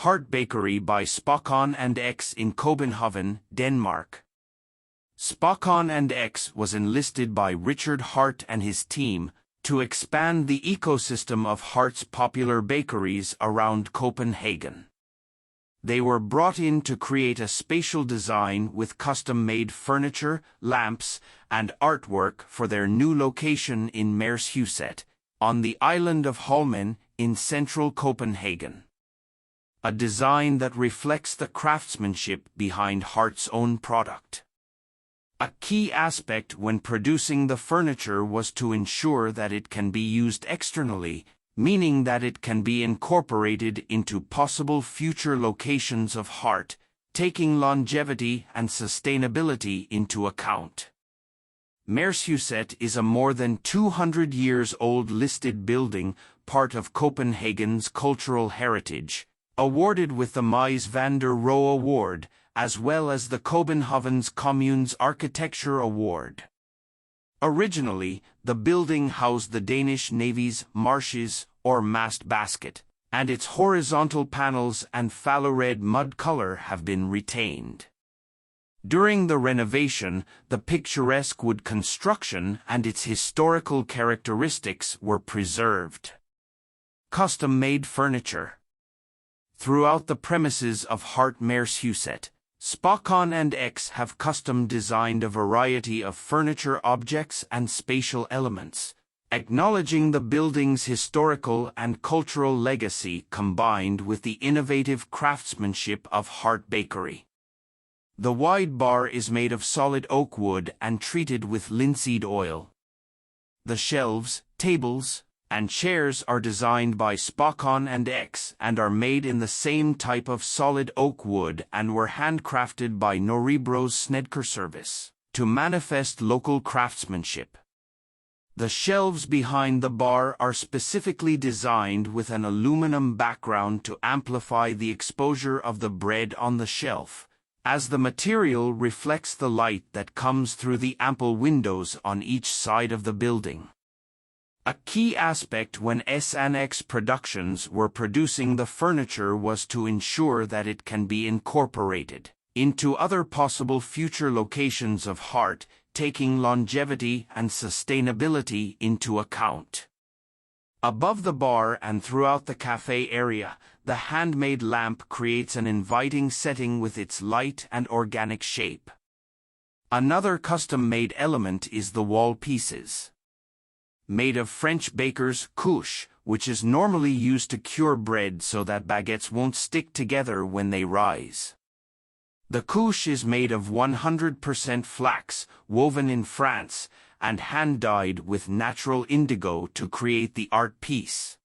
Hart Bakery by Spacon X in Copenhagen, Denmark. Spacon X was enlisted by Richard Hart and his team to expand the ecosystem of Hart's popular bakeries around Copenhagen. They were brought in to create a spatial design with custom-made furniture, lamps, and artwork for their new location in Mærsehuset, on the island of Holmen, in central Copenhagen. A design that reflects the craftsmanship behind Hart's own product. A key aspect when producing the furniture was to ensure that it can be used externally, meaning that it can be incorporated into possible future locations of Hart, taking longevity and sustainability into account. Mærsehuset is a more than 200 years old listed building, part of Copenhagen's cultural heritage, awarded with the Mies van der Rohe Award, as well as the Copenhagen's Commune's Architecture Award. Originally, the building housed the Danish Navy's marshes, or mast basket, and its horizontal panels and fallow-red mud color have been retained. During the renovation, the picturesque wood construction and its historical characteristics were preserved. Custom-made furniture. Throughout the premises of Hart Mærsehuset, Spacon X have custom-designed a variety of furniture objects and spatial elements, acknowledging the building's historical and cultural legacy combined with the innovative craftsmanship of Hart Bakery. The wide bar is made of solid oak wood and treated with linseed oil. The shelves, tables, and chairs are designed by Spacon X and are made in the same type of solid oak wood and were handcrafted by Nørrebro's Snedkerservice to manifest local craftsmanship. The shelves behind the bar are specifically designed with an aluminum background to amplify the exposure of the bread on the shelf, as the material reflects the light that comes through the ample windows on each side of the building. A key aspect when S&X Productions were producing the furniture was to ensure that it can be incorporated into other possible future locations of Hart, taking longevity and sustainability into account. Above the bar and throughout the cafe area, the handmade lamp creates an inviting setting with its light and organic shape. Another custom-made element is the wall pieces. Made of French baker's couche, which is normally used to cure bread so that baguettes won't stick together when they rise. The couche is made of 100% flax, woven in France, and hand-dyed with natural indigo to create the art piece.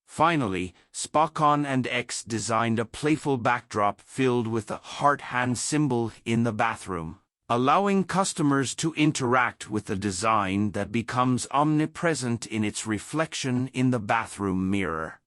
Finally, Spacon X designed a playful backdrop filled with the Hart hand symbol in the bathroom, allowing customers to interact with the design that becomes omnipresent in its reflection in the bathroom mirror.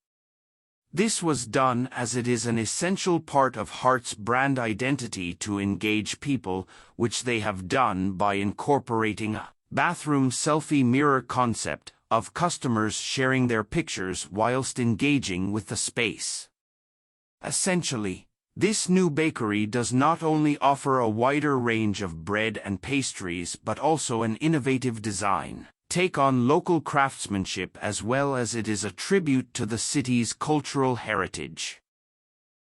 This was done as it is an essential part of Hart's brand identity to engage people, which they have done by incorporating a bathroom selfie mirror concept of customers sharing their pictures whilst engaging with the space. Essentially, this new bakery does not only offer a wider range of bread and pastries but also an innovative design take on local craftsmanship, as well as it is a tribute to the city's cultural heritage.